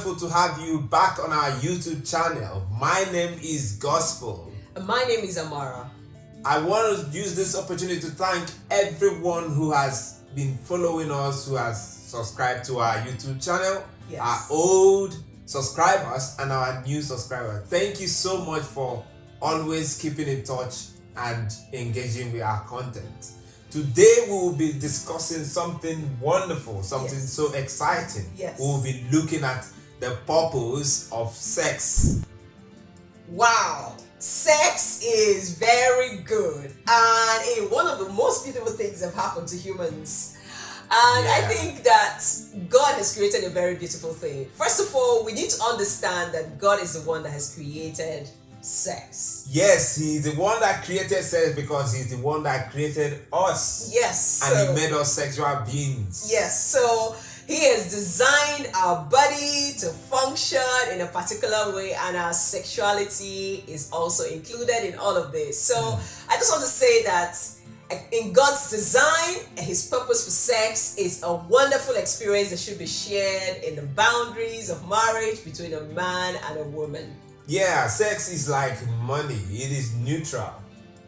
wonderful to have you back on our YouTube channel. My name is Gospel. And my name is Amara. I want to use this opportunity to thank everyone who has been following us, who has subscribed to our YouTube channel, Yes. our old subscribers and our new subscribers. Thank you so much for always keeping in touch and engaging with our content. Today we will be discussing something wonderful, something so exciting. Yes. We will be looking at the purpose of sex. Wow, sex is very good and one of the most beautiful things that have happened to humans. And I think that God has created a very beautiful thing. First of all, we need to understand that God is the one that has created sex. Yes, He's the one that created sex because He's the one that created us. Yes. And He made us sexual beings. Yes, so He has designed our body to function in a particular way, and our sexuality is also included in all of this. So I just want to say that in God's design, His purpose for sex is a wonderful experience that should be shared in the boundaries of marriage between a man and a woman. Yeah, sex is like money. It is neutral.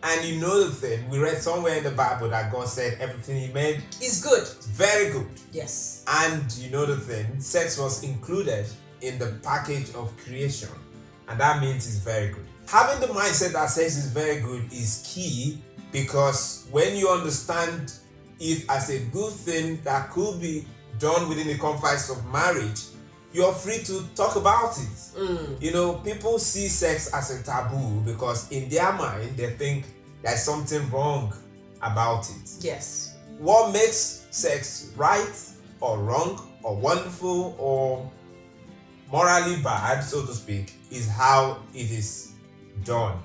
And you know the thing, we read somewhere in the Bible that God said everything He made is good. Very good. Yes. And you know the thing, sex was included in the package of creation. And that means it's very good. Having the mindset that sex is very good is key, because when you understand it as a good thing that could be done within the confines of marriage, you're free to talk about it. You know, people see sex as a taboo because in their mind they think there's something wrong about it. Yes. What makes sex right or wrong or wonderful or morally bad, so to speak, is how it is done.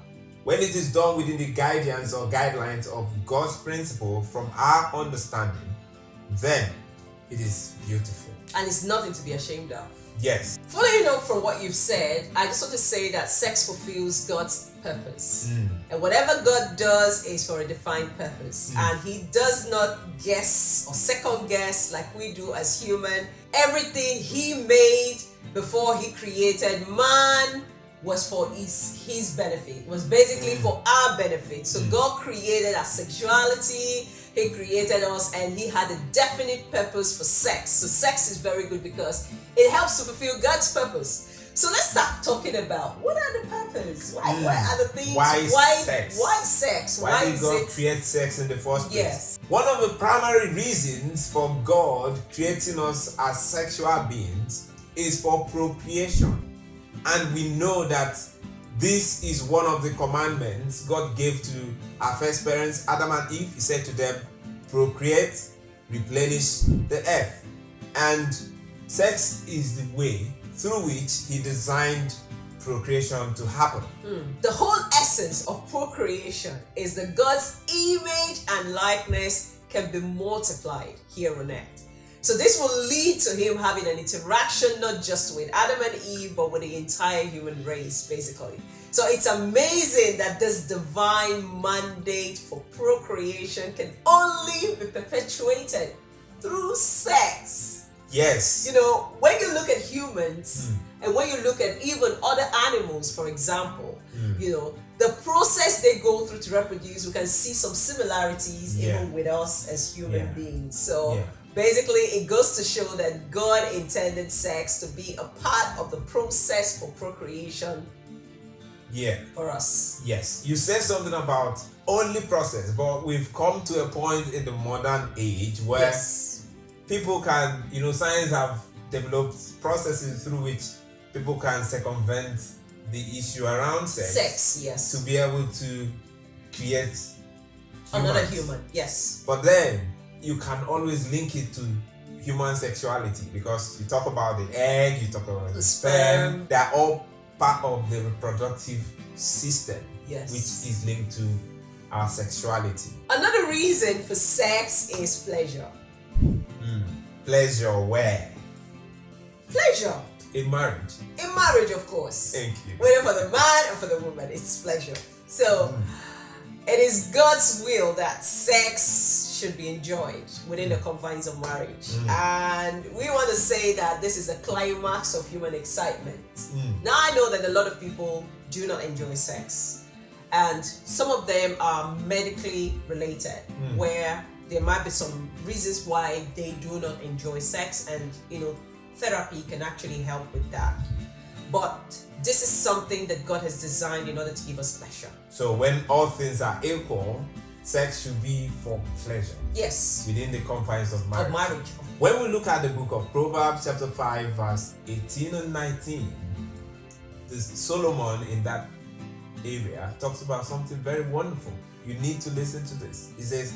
When it is done within the guidance or guidelines of God's principle from our understanding, then it is beautiful. And it's nothing to be ashamed of. Yes. Following up from what you've said, I just want to say that sex fulfills God's purpose. And whatever God does is for a defined purpose. And He does not guess or second guess like we do as human. Everything He made before He created man was for his benefit, was basically for our benefit. So God created our sexuality, He created us, and He had a definite purpose for sex. So sex is very good because it helps to fulfill God's purpose. So let's start talking about what are the purposes? Why are the things? Why sex? Why sex? Why did God create sex in the first place? Yes. One of the primary reasons for God creating us as sexual beings is for procreation. And we know that this is one of the commandments God gave to our first parents, Adam and Eve. He said to them, procreate, replenish the earth. And sex is the way through which He designed procreation to happen. The whole essence of procreation is that God's image and likeness can be multiplied here on earth. So this will lead to Him having an interaction not just with Adam and Eve, but with the entire human race, basically. So it's amazing that this divine mandate for procreation can only be perpetuated through sex. Yes. You know, when you look at humans and when you look at even other animals, for example, you know, the process they go through to reproduce, we can see some similarities even with us as human beings. So basically, it goes to show that God intended sex to be a part of the process for procreation for us. Yes. You said something about only process, but we've come to a point in the modern age where people can, you know, science have developed processes through which people can circumvent the issue around sex. To be able to create another human. Yes. But then you can always link it to human sexuality, because you talk about the egg, you talk about the sperm. They're all part of the reproductive system, which is linked to our sexuality. Another reason for sex is pleasure. Pleasure where? Pleasure. In marriage. In marriage, of course. Thank you. Whether for the man or for the woman, it's pleasure. So It is God's will that sex should be enjoyed within the confines of marriage. And we want to say that this is a climax of human excitement. Now, I know that a lot of people do not enjoy sex, and some of them are medically related, where there might be some reasons why they do not enjoy sex, and therapy can actually help with that. But this is something that God has designed in order to give us pleasure. So when all things are equal, sex should be for pleasure. Yes. Within the confines of marriage. Of marriage. When we look at the book of Proverbs chapter 5 verse 18 and 19, Solomon in that area talks about something very wonderful. You need to listen to this. He says,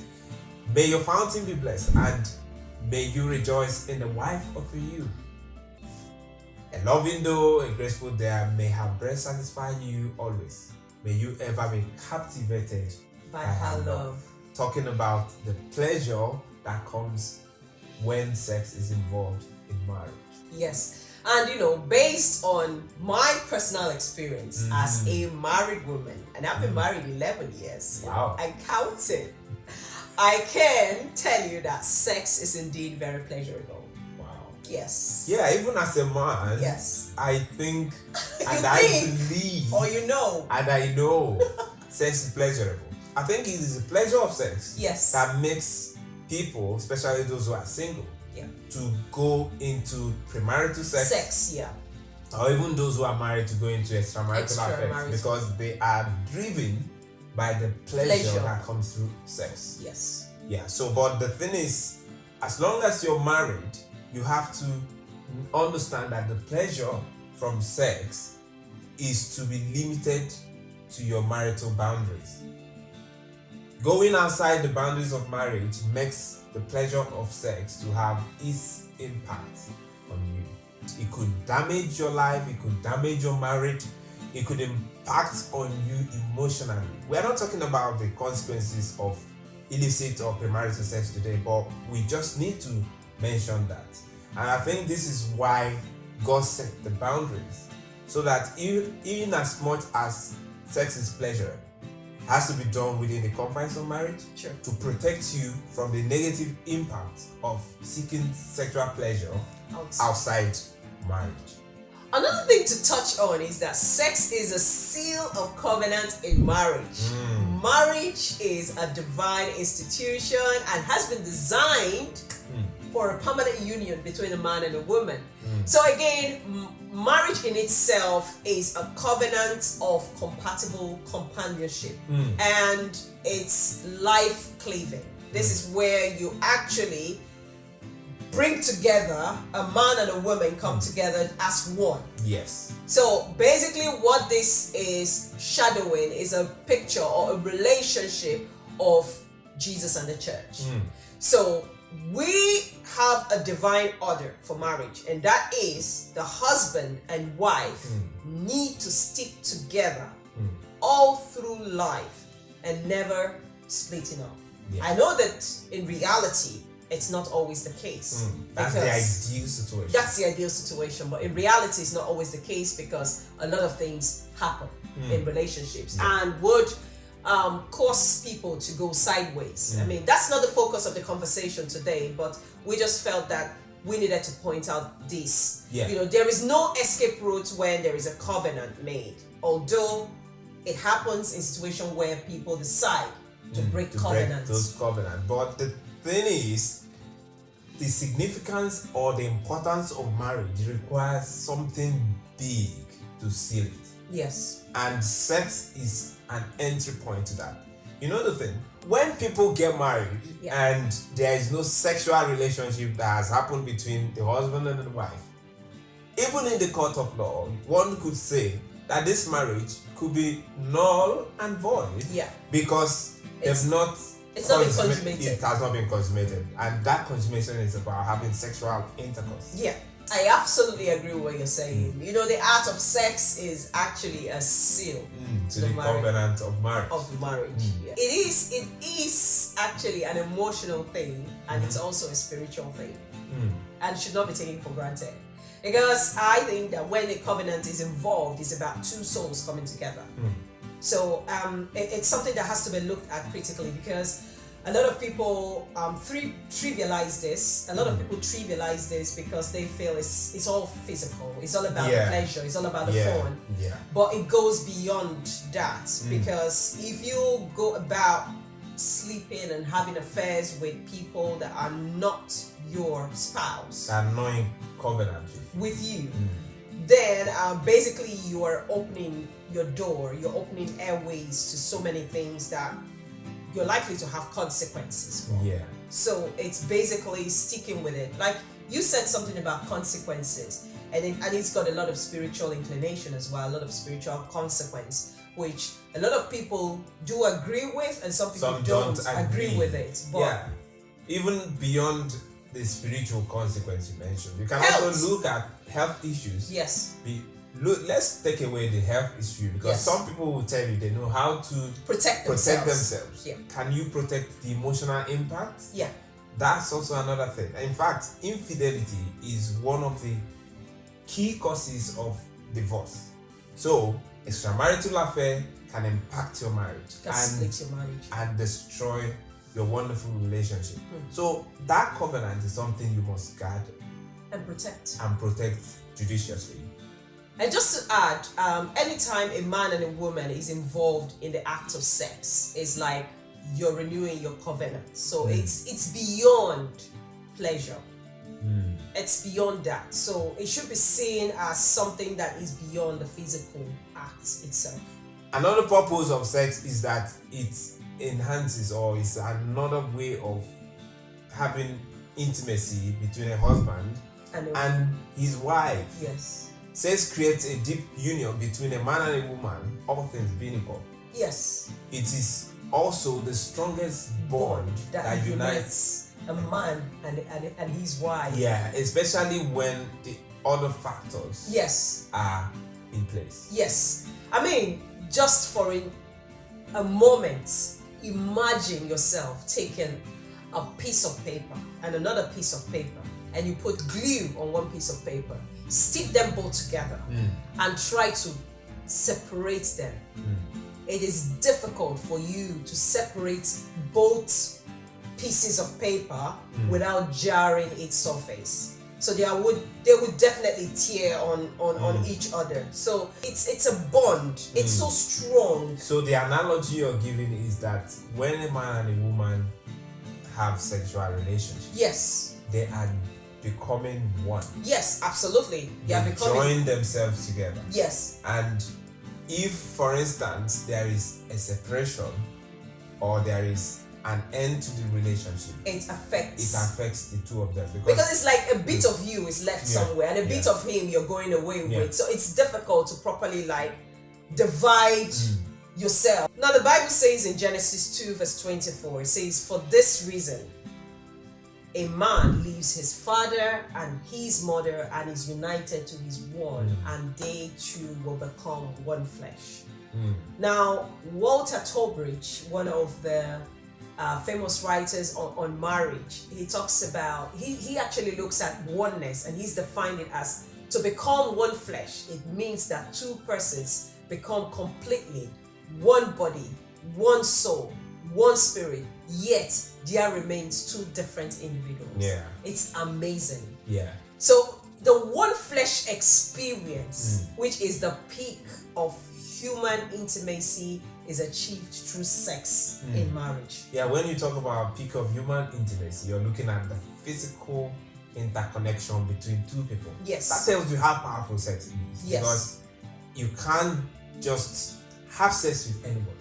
"May your fountain be blessed, and may you rejoice in the wife of your youth. A loving though, a graceful there, may her breast satisfy you always. May you ever be captivated by her love." Talking about the pleasure that comes when sex is involved in marriage. Yes. And based on my personal experience as a married woman, and I've been married 11 years. Wow. I counted. I can tell you that sex is indeed very pleasurable. Yes. Yeah, even as a man, yes, I think and I believe, or and I know sex is pleasurable. I think it is the pleasure of sex that makes people, especially those who are single, to go into premarital sex. Or even those who are married to go into extramarital affairs, because they are driven by the pleasure that comes through sex. Yes. Yeah. So, but the thing is, as long as you're married, you have to understand that the pleasure from sex is to be limited to your marital boundaries. Going outside the boundaries of marriage makes the pleasure of sex to have its impact on you. It could damage your life, it could damage your marriage, it could impact on you emotionally. We are not talking about the consequences of illicit or premarital sex today, but we just need to mention that. And I think this is why God set the boundaries, so that even as much as sex is pleasure, it has to be done within the confines of marriage to protect you from the negative impact of seeking sexual pleasure outside marriage. Another thing to touch on is that sex is a seal of covenant in marriage. Marriage is a divine institution and has been designed for a permanent union between a man and a woman. So again, marriage in itself is a covenant of compatible companionship, and it's life cleaving. This is where you actually bring together a man and a woman, come together as one. Yes. So basically what this is shadowing is a picture or a relationship of Jesus and the church. So we have a divine order for marriage, and that is the husband and wife need to stick together all through life and never splitting up. I know that in reality it's not always the case. That's the ideal situation. That's the ideal situation, but in reality it's not always the case, because a lot of things happen in relationships and would cause people to go sideways. I mean, that's not the focus of the conversation today, but we just felt that we needed to point out this. There is no escape route when there is a covenant made, although it happens in situations where people decide to break covenants. Those covenants. But the thing is, the significance or the importance of marriage requires something big to seal it. Yes. And sex is an entry point to that. You know the thing? When people get married and there is no sexual relationship that has happened between the husband and the wife, even in the court of law, one could say that this marriage could be null and void because it's not been consummated. It has not been consummated. And that consummation is about having sexual intercourse. Yeah. I absolutely agree with what you're saying. The art of sex is actually a seal to the covenant of marriage. It is actually an emotional thing, and it's also a spiritual thing, and should not be taken for granted. Because I think that when a covenant is involved, it's about two souls coming together. So it's something that has to be looked at critically, because a lot of people trivialize this. A lot of people trivialize this because they feel it's all physical. It's all about the pleasure. It's all about the fun. Yeah. But it goes beyond that, because if you go about sleeping and having affairs with people that are not your spouse, That annoying covenant with you, then basically you are opening your door. You're opening airways to so many things that you're likely to have consequences for. Yeah. So it's basically sticking with it. Like you said something about consequences, and it's got a lot of spiritual inclination as well, a lot of spiritual consequence, which a lot of people do agree with, and some people don't agree with it. But even beyond the spiritual consequence you mentioned, you can health. also look at health issues. Yes. Let's take away the health issue, because some people will tell you they know how to protect themselves. Yeah. Can you protect the emotional impact? Yeah. That's also another thing. In fact, infidelity is one of the key causes of divorce. So, extramarital affair can impact your marriage Split your marriage and destroy your wonderful relationship. So that covenant is something you must guard and protect judiciously. And just to add, anytime a man and a woman is involved in the act of sex, it's like you're renewing your covenant. So it's beyond pleasure. It's beyond that. So it should be seen as something that is beyond the physical act itself. Another purpose of sex is that it enhances, or is another way of having intimacy between a husband and his wife. Yes. Sex creates a deep union between a man and a woman, all things being equal. Yes. It is also the strongest bond that unites a man and his wife. Yeah, especially when the other factors are in place. Yes. I mean, just for a moment, imagine yourself taking a piece of paper and another piece of paper, and you put glue on one piece of paper, stick them both together and try to separate them. It is difficult for you to separate both pieces of paper without jarring its surface. So they would definitely tear on each other. So it's a bond. It's so strong. So the analogy you're giving is that when a man and a woman have sexual relationships, they are becoming one. Yes, absolutely. They join themselves together. Yes. And if, for instance, there is a separation or there is an end to the relationship, it affects the two of them, because it's like a bit of you is left somewhere and a bit of him you're going away with. So it's difficult to properly divide yourself. Now the Bible says in Genesis 2 verse 24, it says, "For this reason a man leaves his father and his mother and is united to his wife, and they two will become one flesh." Now, Walter Tolbridge, one of the famous writers on marriage, he talks about, he actually looks at oneness, and he's defined it as to become one flesh. It means that two persons become completely one body, one soul, one spirit, yet there remains two different individuals. Yeah. It's amazing. Yeah. So the one flesh experience, which is the peak of human intimacy, is achieved through sex in marriage. Yeah, when you talk about peak of human intimacy, you're looking at the physical interconnection between two people. Yes. That tells you how powerful sex is. Yes. Because you can't just have sex with anybody,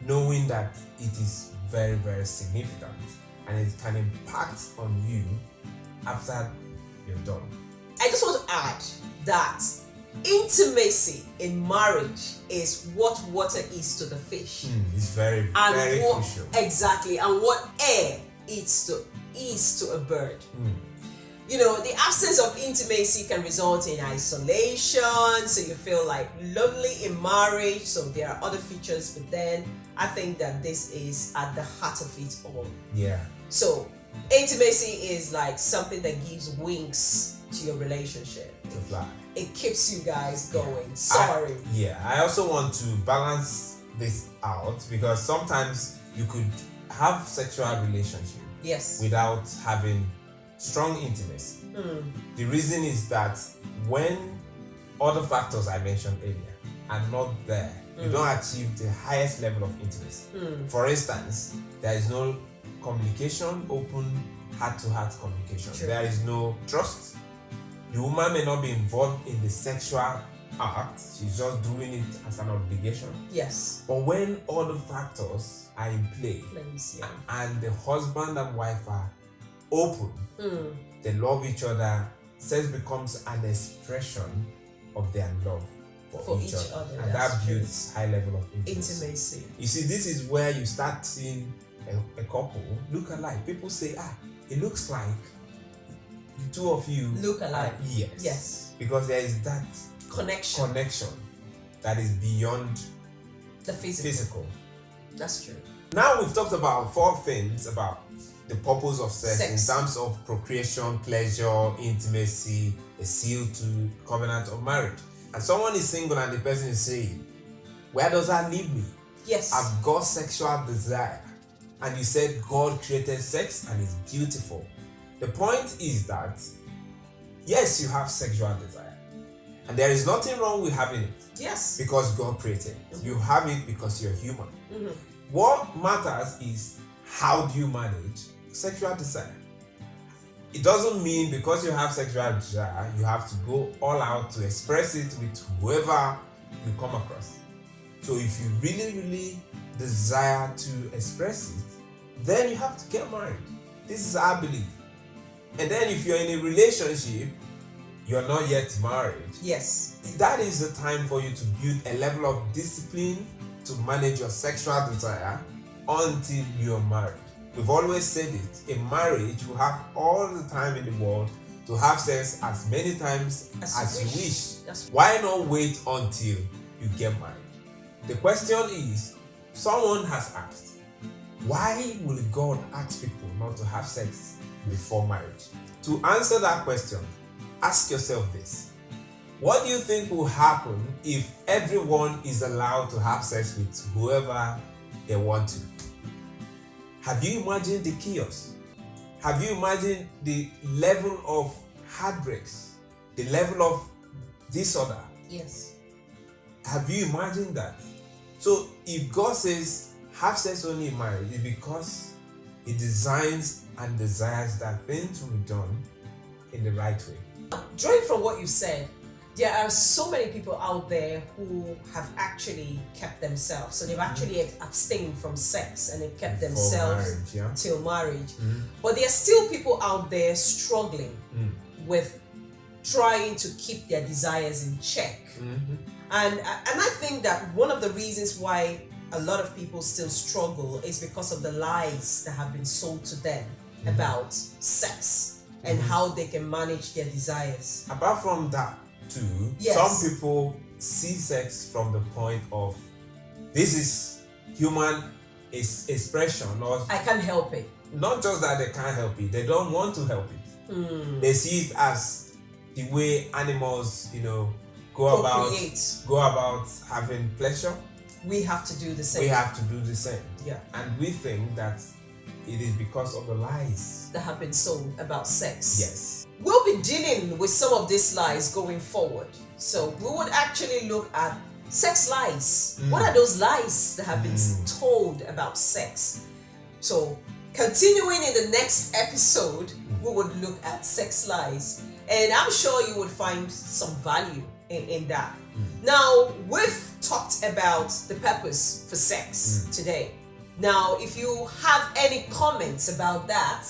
knowing that it is very, very significant and it can impact on you after you're done. I just want to add that intimacy in marriage is what water is to the fish. It's very, and very crucial. Exactly, and what air is to a bird. You know, the absence of intimacy can result in isolation, so you feel like lonely in marriage. So there are other features, but then I think that this is at the heart of it all. Yeah. So intimacy is like something that gives wings to your relationship. To fly. It keeps you guys going. I also want to balance this out because sometimes you could have sexual relationship Yes. without having strong intimacy. The reason is that when other factors I mentioned earlier are not there, you don't achieve the highest level of intimacy. For instance, there is no communication, open heart-to-heart communication. True. There is no trust. The woman may not be involved in the sexual act, she's just doing it as an obligation. Yes. But when other factors are in play Yeah. and the husband and wife are open, they love each other, sex becomes an expression of their love for each other. And that builds high level of intimacy. You see, this is where you start seeing a couple look alike. People say, it looks like the two of you look alike. Yes. Because there is that connection that is beyond the physical. That's true. Now we've talked about 4 things about the purpose of sex in terms of procreation, pleasure, intimacy, a seal to covenant of marriage. And someone is single and the person is saying, where does that leave me? Yes. I've got sexual desire. And you said God created sex and it's beautiful. The point is that, yes, you have sexual desire. And there is nothing wrong with having it. Yes. Because God created it. You have it because you're human. What matters is how do you manage sexual desire. It doesn't mean because you have sexual desire, you have to go all out to express it with whoever you come across. So if you really desire to express it, then you have to get married. This is our belief. And then if you're in a relationship, you're not yet married. Yes. That is the time for you to build a level of discipline to manage your sexual desire until you're married. We've always said it, in marriage you have all the time in the world to have sex as many times as you wish. Why not wait until you get married? The question is, someone has asked, why will God ask people not to have sex before marriage? To answer that question, ask yourself this. What do you think will happen if everyone is allowed to have sex with whoever they want to? Have you imagined the chaos? Have you imagined the level of heartbreaks? The level of disorder? Yes. Have you imagined that? So if God says have sex only in marriage, it's because He designs and desires that thing to be done in the right way. Drawing from what you said, there are so many people out there who have actually kept themselves. So they've actually abstained from sex and they've kept themselves till marriage. But there are still people out there struggling with trying to keep their desires in check. And I think that one of the reasons why a lot of people still struggle is because of the lies that have been sold to them about sex and how they can manage their desires. Apart from that, too, some people see sex from the point of this is human expression, or I can't help it. Not just that they can't help it, they don't want to help it. They see it as the way animals, go about having pleasure. We have to do the same. We have to do the same. Yeah. And we think that it is because of the lies that have been sold about sex. Yes. We'll be dealing with some of these lies going forward. So we would actually look at sex lies. What are those lies that have been told about sex? So continuing in the next episode, we would look at sex lies. And I'm sure you would find some value in that. Now, we've talked about the purpose for sex today. Now, if you have any comments about that,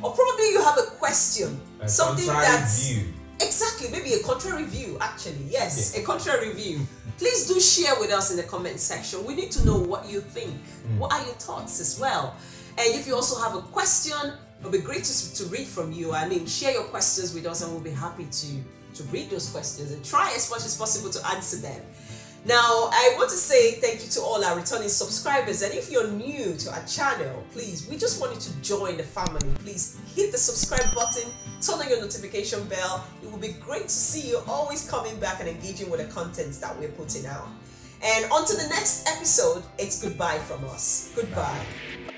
or probably you have a question, something that's view. Exactly, maybe a contrary view, actually. Yes, a contrary view. Please do share with us in the comment section. We need to know what you think. What are your thoughts as well? And if you also have a question, it'll be great to read from you. I mean, share your questions with us and we'll be happy to read those questions and try as much as possible to answer them. Now, I want to say thank you to all our returning subscribers, and if you're new to our channel, please, we just want you to join the family. Please hit the subscribe button, turn on your notification bell. It will be great to see you always coming back and engaging with the contents that we're putting out. And on to the next episode, it's goodbye from us. Goodbye. Bye.